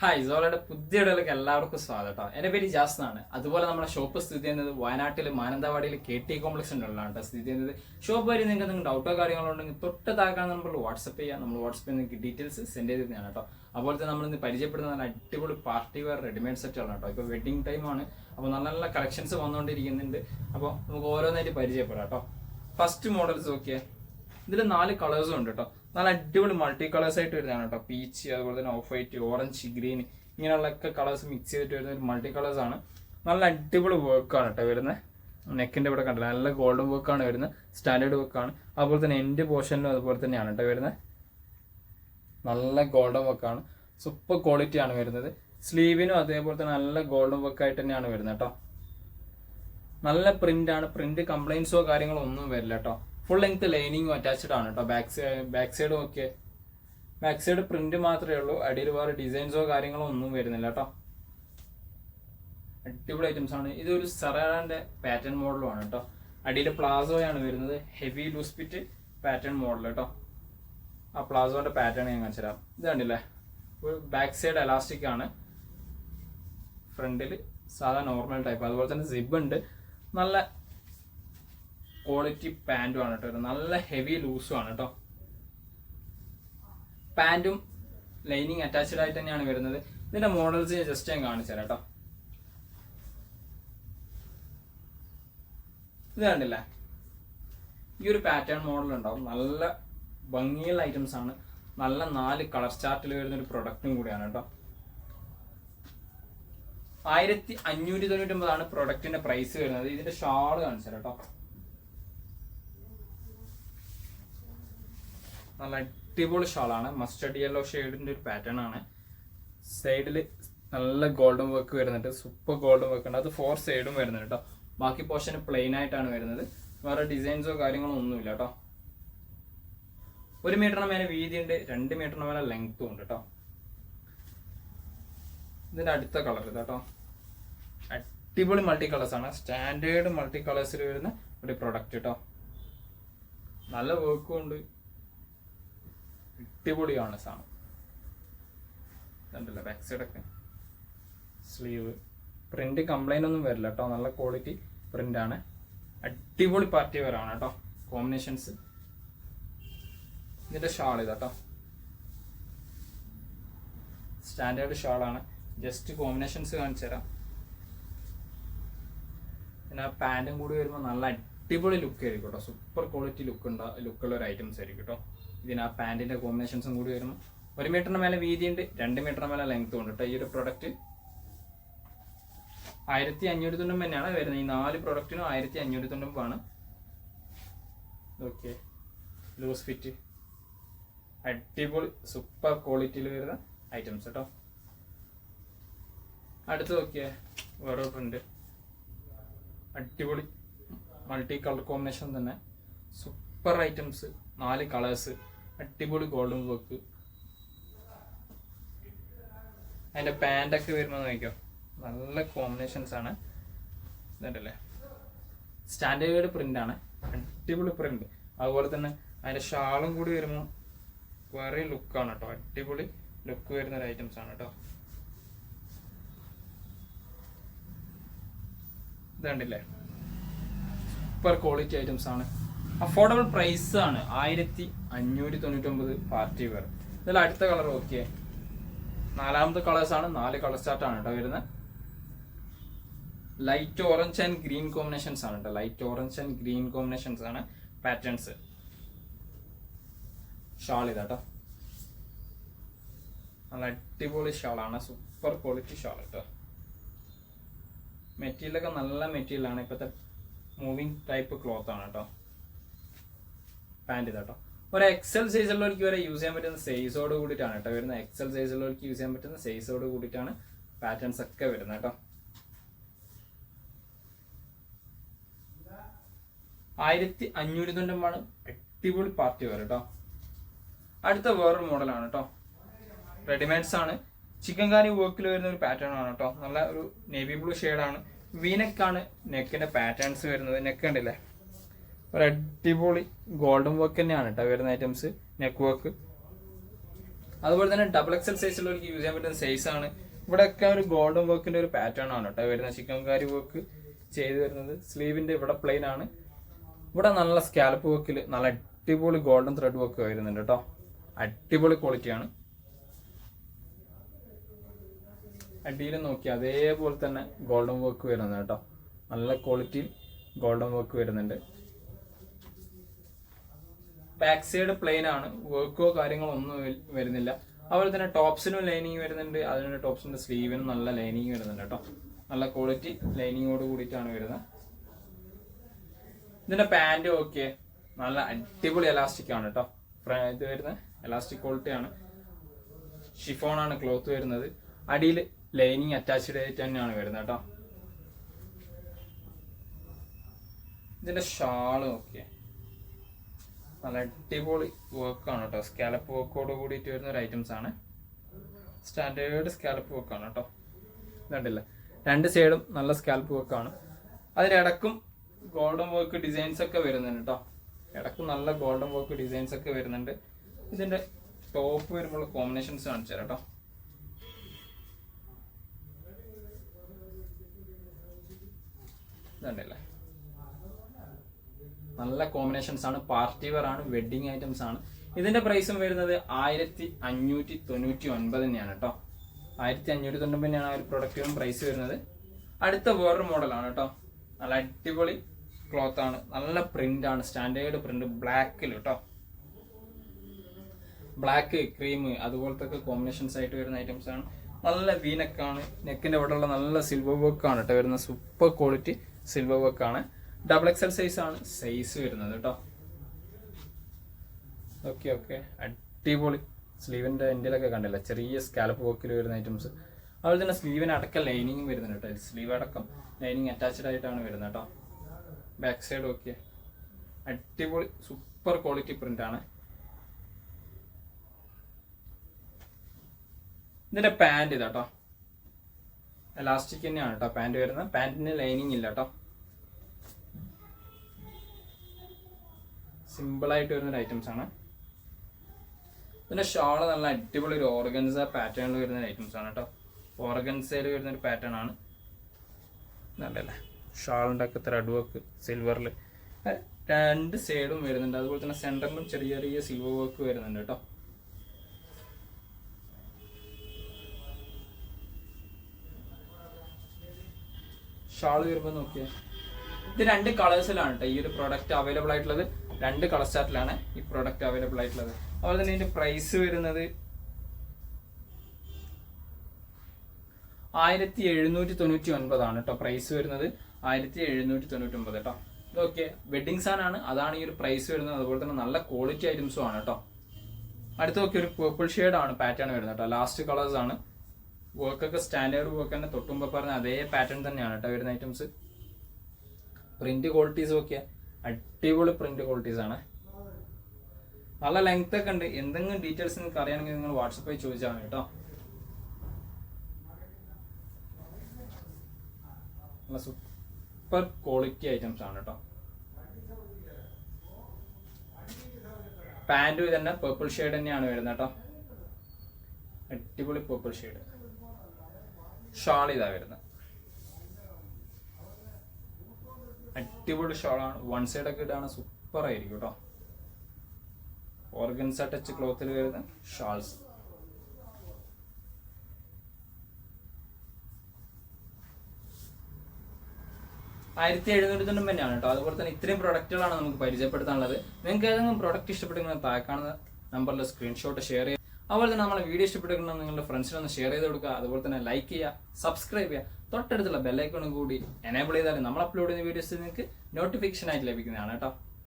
Hi സോളയുടെ പുതിയ ഇടയിലേക്ക് എല്ലാവർക്കും സ്വാഗതം കേട്ടോ. എൻ്റെ പേര് ജാസ് എന്നാണ്. അതുപോലെ നമ്മുടെ ഷോപ്പ് സ്ഥിതി ചെയ്യുന്നത് വയനാട്ടിൽ മാനന്തവാടിയിൽ KT കോംപ്ലക്സിൻ്റെ ഉള്ളതാണ് സ്ഥിതി ചെയ്യുന്നത്. ഷോപ്പ് വഴി നിങ്ങൾക്ക് ഡൗട്ടോ കാര്യങ്ങളോ ഉണ്ടെങ്കിൽ തൊട്ട് താഴെ നമ്പറിൽ വാട്സപ്പ് ചെയ്യാം. നമ്മൾ വാട്സപ്പിൽ നിങ്ങൾക്ക് ഡീറ്റെയിൽസ് സെൻഡ് ചെയ്തതാണ് കേട്ടോ. അതുപോലെ തന്നെ നമ്മൾ ഇന്ന് പരിചയപ്പെടുന്ന നല്ല അടിപൊളി പാർട്ടി വെയർ റെഡിമെയ്ഡ് സെറ്റുകളാണ് കേട്ടോ. ഇപ്പോൾ വെഡിങ് ടൈമാണ്, അപ്പോൾ നല്ല നല്ല കളക്ഷൻസ് വന്നുകൊണ്ടിരിക്കുന്നുണ്ട്. അപ്പോൾ നമുക്ക് ഓരോന്നായിട്ട് പരിചയപ്പെടാം കേട്ടോ. ഫസ്റ്റ് മോഡൽസ് നോക്കിയാൽ ഇതിൽ 4 കളേഴ്സും ഉണ്ട് കേട്ടോ. നല്ല അടിപൊളി മൾട്ടി കളേഴ്സ് ആയിട്ട് വരുന്നതാണ് കേട്ടോ. പീച്ച്, അതുപോലെ തന്നെ ഓഫ് വൈറ്റ്, ഓറഞ്ച്, ഗ്രീൻ, ഇങ്ങനെയുള്ളൊക്കെ കളേഴ്സ് മിക്സ് ചെയ്തിട്ട് വരുന്ന ഒരു മൾട്ടി കളേഴ്സ് ആണ്. നല്ല അടിപൊളി വർക്കാണ് കേട്ടോ വരുന്നത്. നെക്കിന്റെ ഇവിടെ കണ്ടില്ല, നല്ല ഗോൾഡൻ വർക്കാണ് വരുന്നത്, സ്റ്റാൻഡേർഡ് വർക്കാണ്. അതുപോലെ തന്നെ എൻഡ് പോർഷനിലും അതുപോലെ തന്നെയാണ് കേട്ടോ വരുന്നത്. നല്ല ഗോൾഡൻ വർക്കാണ്, സൂപ്പർ ക്വാളിറ്റി ആണ് വരുന്നത്. സ്ലീവിനും അതേപോലെ തന്നെ നല്ല ഗോൾഡൻ വർക്കായിട്ട് തന്നെയാണ് വരുന്നത് കേട്ടോ. നല്ല പ്രിന്റ് ആണ്, പ്രിന്റ് കംപ്ലൈൻസോ കാര്യങ്ങളോ ഒന്നും വരില്ല കേട്ടോ. ഫുൾ ലെങ്ത് ലൈനിങ്ങും അറ്റാച്ച്ഡ് ആണ് കേട്ടോ. ബാക്ക് സൈഡും ഒക്കെ ബാക്ക് സൈഡ് പ്രിന്റ് മാത്രമേ ഉള്ളൂ, അടിയിൽ വേറെ ഡിസൈൻസോ കാര്യങ്ങളോ ഒന്നും വരുന്നില്ല കേട്ടോ. അടിപൊളി ഐറ്റംസ് ആണ്. ഇതൊരു സറാന്റെ പാറ്റേൺ മോഡലും ആണ് കേട്ടോ. അടിയിൽ പ്ലാസോയാണ് വരുന്നത്, heavy loose fit pattern model കേട്ടോ. ആ പ്ലാസോന്റെ പാറ്റേൺ ഞാൻ കാണിച്ചു തരാം. ഇത് കണ്ടില്ലേ, ഒരു ബാക്ക് സൈഡ് എലാസ്റ്റിക് ആണ്, ഫ്രണ്ടിൽ സാധാ നോർമൽ ടൈപ്പ്. അതുപോലെ തന്നെ സിബ് ഉണ്ട്. നല്ല ക്വാളിറ്റി പാൻറ്റും ആണ് കേട്ടോ. നല്ല ഹെവി ലൂസും ആണ് കേട്ടോ. പാൻറ്റും ലൈനിങ് അറ്റാച്ച്ഡ് ആയിട്ട് തന്നെയാണ് വരുന്നത്. ഇതിന്റെ മോഡൽസ് ജസ്റ്റ് ഞാൻ കാണിച്ചു തരാം കേട്ടോ. ഇത് കണ്ടില്ലേ, ഈ ഒരു പാറ്റേൺ മോഡൽ ഉണ്ടാവും. നല്ല ഭംഗിയുള്ള ഐറ്റംസ് ആണ്. നല്ല 4 കളർ ചാർട്ടിൽ വരുന്ന ഒരു പ്രൊഡക്റ്റും കൂടിയാണ് കേട്ടോ. 1599 പ്രൊഡക്റ്റിന്റെ പ്രൈസ് വരുന്നത്. ഇതിന്റെ ഷാള് കാണിച്ചു തരാം കേട്ടോ. നല്ല അടിപൊളി ഷാളാണ്, മസ്റ്റർഡ് യെല്ലോ ഷെയ്ഡിന്റെ ഒരു പാറ്റേൺ ആണ്. സൈഡിൽ നല്ല ഗോൾഡൻ വർക്ക് വരുന്നുണ്ട്, സൂപ്പർ ഗോൾഡൻ വർക്ക് ഉണ്ട്. അത് 4 സൈഡും വരുന്നുണ്ട് കേട്ടോ. ബാക്കി പോർഷൻ പ്ലെയിൻ ആയിട്ടാണ് വരുന്നത്, വേറെ ഡിസൈൻസോ കാര്യങ്ങളോ ഒന്നുമില്ല കേട്ടോ. 1 മീറ്ററിന് മേലെ വീതിയുണ്ട്, 2 മീറ്ററിന് മേലെ ലെങ്ത്തും ഉണ്ട് കേട്ടോ. ഇതിന്റെ അടുത്ത കളർ ഇതാട്ടോ. അടിപൊളി മൾട്ടി കളേഴ്സ് ആണ്, സ്റ്റാൻഡേർഡ് മൾട്ടി കളേഴ്സിൽ വരുന്ന ഒരു പ്രൊഡക്റ്റ് കേട്ടോ. നല്ല വർക്കും ഉണ്ട്, അടിപൊളിയാണ് സാധനം. കണ്ടില്ല, ബാക്ക് സൈഡൊക്കെ സ്ലീവ് പ്രിന്റ് കംപ്ലൈന്റ് ഒന്നും വരില്ല കേട്ടോ. നല്ല ക്വാളിറ്റി പ്രിന്റ് ആണ്. അടിപൊളി പാർട്ടി വെയർ ആണ് കേട്ടോ. കോമ്പിനേഷൻസ്. ഇതിന്റെ ഷാൾ ഇതാട്ടോ, സ്റ്റാൻഡേർഡ് ഷാളാണ്. ജസ്റ്റ് കോമ്പിനേഷൻസ് കാണിച്ചു തരാം. പിന്നെ പാൻറ്റും കൂടി വരുമ്പോൾ നല്ല അടിപൊളി ലുക്ക് ആയിരിക്കും കേട്ടോ. സൂപ്പർ ക്വാളിറ്റി ലുക്കുള്ള ഒരു ഐറ്റംസ് ആയിരിക്കും കേട്ടോ. ഇതിന് ആ പാൻറ്റിന്റെ കോമ്പിനേഷൻസും കൂടി വരുമ്പോൾ 1 മീറ്ററിന് മേലെ വീതിയുണ്ട്, 2 മീറ്ററിന് മേലെ ലെങ്ത്തും ഉണ്ട് കേട്ടോ. ഈ ഒരു പ്രൊഡക്റ്റ് 1590 തന്നെയാണ് വരുന്നത്. ഈ 4 പ്രൊഡക്റ്റിനും 1590 ഓക്കെ. ലൂസ് ഫിറ്റ്, അടിപൊളി സൂപ്പർ ക്വാളിറ്റിയിൽ വരുന്ന ഐറ്റംസ് കേട്ടോ. അടുത്ത് നോക്കിയേ, വേറെ പ്രിന്റ്, അടിപൊളി മൾട്ടി കളർ കോമ്പിനേഷൻ തന്നെ, സൂപ്പർ ഐറ്റംസ്. 4 കളേഴ്സ്, അടിപൊളി ഗോൾഡൻ വർക്ക്. അതിന്റെ പാൻറ്റൊക്കെ വരുമ്പോൾ നോക്കിയോ, നല്ല കോമ്പിനേഷൻസ് ആണ്. ഇതല്ലേ, സ്റ്റാൻഡേർഡ് പ്രിന്റ് ആണ്, അടിപൊളി പ്രിന്റ്. അതുപോലെ തന്നെ അതിന്റെ ഷാളും കൂടി വരുമ്പോൾ വേറെ ലുക്കാണ് കേട്ടോ. അടിപൊളി ലുക്ക് വരുന്ന ഒരു ഐറ്റംസ് ആണ് കേട്ടോ. ഇത് കണ്ടില്ലേ, സൂപ്പർ ക്വാളിറ്റി ഐറ്റംസ് ആണ്. അഫോർഡബിൾ പ്രൈസ് ആണ്, 1599 പാർട്ടി വെയർ. ഇതിൽ അടുത്ത കളർ നോക്കിയേ, 4ാമത്തെ കളേഴ്സ് ആണ്. 4 കളർ ചാർട്ട് ആണ് കേട്ടോ വരുന്നത്. Light orange and green combinations ആണ് കേട്ടോ. Light orange and green combinations ആണ് പാറ്റേൺസ്. ഷാൾ ഇതാട്ടോ, നല്ല അടിപൊളി ഷാളാണ്, സൂപ്പർ ക്വാളിറ്റി ഷാൾ കേട്ടോ. മെറ്റീരിയലൊക്കെ നല്ല മെറ്റീരിയലാണ്, ഇപ്പോഴത്തെ മൂവിങ് ടൈപ്പ് ക്ലോത്ത് ആണ് കേട്ടോ. പാൻറ് ഇതാട്ടോ, ഒരു എക്സൽ സൈസുള്ളവർക്ക് വരെ യൂസ് ചെയ്യാൻ പറ്റുന്ന സൈസോട് കൂടിയിട്ടാണ് കേട്ടോ വരുന്നത്. എക്സൽ സൈസുള്ളവർക്ക് യൂസ് ചെയ്യാൻ പറ്റുന്ന സൈസോട് കൂടിയിട്ടാണ് പാറ്റേൺസ് ഒക്കെ വരുന്നത് കേട്ടോ. 1590 അടിപൊളി പാർട്ടി വെയർ കേട്ടോ. അടുത്ത വേറൊരു മോഡലാണ് കേട്ടോ. റെഡിമെയ്ഡ്സ് ആണ്, ചിക്കൻ കാരി വർക്കിൽ വരുന്ന ഒരു പാറ്റേൺ ആണ് കേട്ടോ. നല്ല ഒരു നേവി ബ്ലൂ ഷെയ്ഡാണ്. വീനെക്കാണ് നെക്കിന്റെ പാറ്റേൺസ് വരുന്നത്. നെക്ക് കണ്ടില്ലേ, ഒരു അടിപൊളി ഗോൾഡൻ വർക്ക് തന്നെയാണ് കേട്ടോ വരുന്ന ഐറ്റംസ്. നെക്ക് വർക്ക് അതുപോലെ തന്നെ ഡബിൾ എക്സൽ സൈസിലുള്ളവർക്ക് യൂസ് ചെയ്യാൻ പറ്റുന്ന സൈസാണ്. ഇവിടെയൊക്കെ ഒരു ഗോൾഡൻ വർക്കിന്റെ ഒരു പാറ്റേൺ ആണ് കേട്ടോ വരുന്നത്. ചിക്കൻകാരി വർക്ക് ചെയ്ത് വരുന്നത്. സ്ലീവിന്റെ ഇവിടെ പ്ലെയിൻ ആണ്. ഇവിടെ നല്ല സ്കാലപ്പ് വർക്കിൽ നല്ല അടിപൊളി ഗോൾഡൻ ത്രെഡ് വർക്ക് വരുന്നുണ്ട് കേട്ടോ. അടിപൊളി ക്വാളിറ്റിയാണ്. അടിയിൽ നോക്കി അതേപോലെ തന്നെ ഗോൾഡൻ വർക്ക് വരുന്നത് കേട്ടോ. നല്ല ക്വാളിറ്റിയിൽ ഗോൾഡൻ വർക്ക് വരുന്നുണ്ട്. ബാക്ക് സൈഡ് പ്ലെയിൻ ആണ്, വർക്കോ കാര്യങ്ങളോ ഒന്നും വരുന്നില്ല. അതുപോലെ തന്നെ ടോപ്സിനും ലൈനിങ് വരുന്നുണ്ട്. അതിനുള്ള ടോപ്സിന്റെ സ്ലീവിനും നല്ല ലൈനിങ് വരുന്നുണ്ട് കേട്ടോ. നല്ല ക്വാളിറ്റി ലൈനിങ്ങോട് കൂടിയിട്ടാണ് വരുന്നത്. ഇതിന്റെ പാന്റ് ഓക്കെ, നല്ല അടിപൊളി എലാസ്റ്റിക് ആണ് കേട്ടോ. ഇത് വരുന്നത് എലാസ്റ്റിക് ക്വാളിറ്റി ആണ്. ഷിഫോൺ ആണ് ക്ലോത്ത് വരുന്നത്. അടിയിൽ ലൈനിങ് അറ്റാച്ച്ഡ് ആയിട്ട് തന്നെയാണ് വരുന്നത് കേട്ടോ. ഇതിന്റെ ഷാള് ഓക്കെ, നല്ല അടിപൊളി വർക്കാണ് കേട്ടോ. സ്കാലപ്പ് വർക്കോട് കൂടിയിട്ട് വരുന്ന ഒരു ഐറ്റംസ് ആണ്. സ്റ്റാൻഡേർഡ് സ്കാലപ്പ് വർക്കാണ് കേട്ടോ. ഇതുണ്ടല്ല, രണ്ട് സൈഡും നല്ല സ്കാലപ്പ് വർക്കാണ്. അതിനിടക്കും ഗോൾഡൻ വർക്ക് ഡിസൈൻസ് ഒക്കെ വരുന്നുണ്ട് കേട്ടോ. ഇടക്കും നല്ല ഗോൾഡൻ വർക്ക് ഡിസൈൻസ് ഒക്കെ വരുന്നുണ്ട്. ഇതിന്റെ ടോപ്പ് വരുമ്പോൾ കോമ്പിനേഷൻസ് കാണിച്ചു തരാം കേട്ടോ. ഇതുണ്ടല്ലേ, നല്ല കോമ്പിനേഷൻസ് ആണ്. പാർട്ടി വെയർ ആണ്, വെഡിങ് ഐറ്റംസ് ആണ്. ഇതിന്റെ പ്രൈസും വരുന്നത് 1599 തന്നെയാണ് കേട്ടോ. 1599 തന്നെയാണ് ആ ഒരു പ്രൊഡക്റ്റിനും പ്രൈസ് വരുന്നത്. അടുത്ത വേറൊരു മോഡലാണ് കേട്ടോ. നല്ല അടിപൊളി ക്ലോത്ത് ആണ്, നല്ല പ്രിന്റ് ആണ്, സ്റ്റാൻഡേർഡ് പ്രിന്റ് ബ്ലാക്കിൽ കേട്ടോ. ബ്ലാക്ക് ക്രീം അതുപോലത്തെ കോമ്പിനേഷൻസ് ആയിട്ട് വരുന്ന ഐറ്റംസ് ആണ്. നല്ല വി നെക്കാണ്. നെക്കിന്റെ ഇവിടെയുള്ള നല്ല സിൽവർ വർക്ക് ആണ് കേട്ടോ വരുന്ന. സൂപ്പർ ക്വാളിറ്റി സിൽവർ വർക്ക് ആണ്. ഡബിൾ എക്സൽ സൈസ് ആണ് സൈസ് വരുന്നത് കേട്ടോ. ഓക്കെ ഓക്കെ, അടിപൊളി. സ്ലീവിന്റെ എൻഡിലൊക്കെ കണ്ടില്ല, ചെറിയ സ്കാലപ്പ് വർക്കിൽ വരുന്ന ഐറ്റംസ്. അതുപോലെ തന്നെ സ്ലീവിന് അടക്കം ലൈനിങ് വരുന്നുണ്ട് കേട്ടോ. സ്ലീവ് അടക്കം ലൈനിങ് അറ്റാച്ച്ഡ് ആയിട്ടാണ് വരുന്നത് കേട്ടോ. ബാക്ക് സൈഡ് ഓക്കെ, അടിപൊളി സൂപ്പർ ക്വാളിറ്റി പ്രിന്റ് ആണ്. ഇതിന്റെ പാന്റ് ഇതാട്ടോ, എലാസ്റ്റിക് തന്നെയാണ് കേട്ടോ പാന്റ് വരുന്നത്. പാന്റിന് ലൈനിങ് ഇല്ല കേട്ടോ. സിമ്പിൾ ആയിട്ട് വരുന്ന ഐറ്റംസ് ആണ്. ഇതിന്റെ ഷാള് നല്ല അടിപൊളി ഒരു ഓർഗൻസ പാറ്റേണിൽ വരുന്ന ഐറ്റംസ് ആണ് കേട്ടോ. ഓർഗൻസയിൽ വരുന്ന ഒരു പാറ്റേൺ ആണ്. നല്ലല്ലേ, ഷാളിന്റെ ഒക്കെ ത്രെഡ് വർക്ക് സിൽവറിൽ രണ്ട് സൈഡും വരുന്നുണ്ട്. അതുപോലെ തന്നെ സെന്ററിലും ചെറിയ ചെറിയ സിൽവർ വർക്ക് വരുന്നുണ്ട് കേട്ടോ. ഷാള് വരുമ്പോൾ നോക്കിയേ, ഇത് രണ്ട് കളേഴ്സിലാണ് കേട്ടോ ഈ ഒരു പ്രോഡക്റ്റ് അവൈലബിൾ ആയിട്ടുള്ളത്. രണ്ട് കളർ ചാർട്ടിലാണ് ഈ പ്രോഡക്റ്റ് അവൈലബിൾ ആയിട്ടുള്ളത്. അതുപോലെ തന്നെ ഇതിന്റെ പ്രൈസ് വരുന്നത് 1799 ആണ് കേട്ടോ. പ്രൈസ് വരുന്നത് 1799 കേട്ടോ. ഇതൊക്കെ വെഡിങ് സാധനമാണ്, അതാണ് ഈ ഒരു പ്രൈസ് വരുന്നത്. അതുപോലെ തന്നെ നല്ല ക്വാളിറ്റി ഐറ്റംസും ആണ് കേട്ടോ. അടുത്ത നോക്കി ഒരു പേർപ്പിൾ ഷെയ്ഡ് ആണ് പാറ്റേൺ വരുന്നത് കേട്ടോ. ലാസ്റ്റ് കളേഴ്സ് ആണ്. വർക്കൊക്കെ സ്റ്റാൻഡേർഡ് വർക്ക് തന്നെ, തൊട്ടുമ്പോ പറഞ്ഞ അതേ പാറ്റേൺ തന്നെയാണ് കേട്ടോ വരുന്ന ഐറ്റംസ്. പ്രിന്റ് ക്വാളിറ്റീസ് ഒക്കെ അടിപൊളി പ്രിന്റ് ക്വാളിറ്റീസ് ആണ്. നല്ല ലെങ്ത് ഒക്കെ ഉണ്ട്. എന്തെങ്കിലും ഡീറ്റെയിൽസ് നിങ്ങൾക്ക് അറിയണമെങ്കിൽ നിങ്ങൾ വാട്സപ്പായി ചോദിച്ചാൽ മതി കേട്ടോ. നല്ല സൂപ്പർ ക്വാളിറ്റി ഐറ്റംസ് ആണ് കേട്ടോ. പാന്റും തന്നെ പേർപ്പിൾ ഷെയ്ഡ് തന്നെയാണ് വരുന്നത് കേട്ടോ. അടിപൊളി പേർപ്പിൾ ഷെയ്ഡ്. ഷാൾ ഇതാ വരുന്നത്, അടിപൊളി ഷാളാണ്. വൺ സൈഡ് ഒക്കെ ഇടാണ് സൂപ്പർ ആയിരിക്കും കേട്ടോ. ഓർഗൻസ ടച്ച് ക്ലോത്തിൽ വരുന്ന ഷാൾസ്. $1799 തന്നെയാണ് കേട്ടോ. അതുപോലെ തന്നെ ഇത്രയും പ്രൊഡക്റ്റുകളാണ് നമുക്ക് പരിചയപ്പെടുത്താനുള്ളത്. നിങ്ങൾക്ക് ഏതെങ്കിലും പ്രൊഡക്റ്റ് ഇഷ്ടപ്പെട്ടെങ്കിൽ താഴെ കാണുന്ന നമ്പറിൽ സ്ക്രീൻഷോട്ട് ഷെയർ ചെയ്യുക. അതുപോലെ തന്നെ നമ്മളെ വീഡിയോ ഇഷ്ടപ്പെട്ടെങ്കിൽ നിങ്ങളുടെ ഫ്രണ്ട്സിനൊന്ന് ഷെയർ ചെയ്ത് കൊടുക്കുക. അതുപോലെ തന്നെ ലൈക്ക് ചെയ്യുക, സബ്സ്ക്രൈബ് ചെയ്യുക. തൊട്ടടുത്തുള്ള ബെല്ലൈക്കണും കൂടി എനേബിൾ ചെയ്താൽ നമ്മൾ അപ്ലോഡ് ചെയ്യുന്ന വീഡിയോസ് നിങ്ങൾക്ക് നോട്ടിഫിക്കേഷൻ ആയിട്ട് ലഭിക്കുന്നതാണ് കേട്ടോ.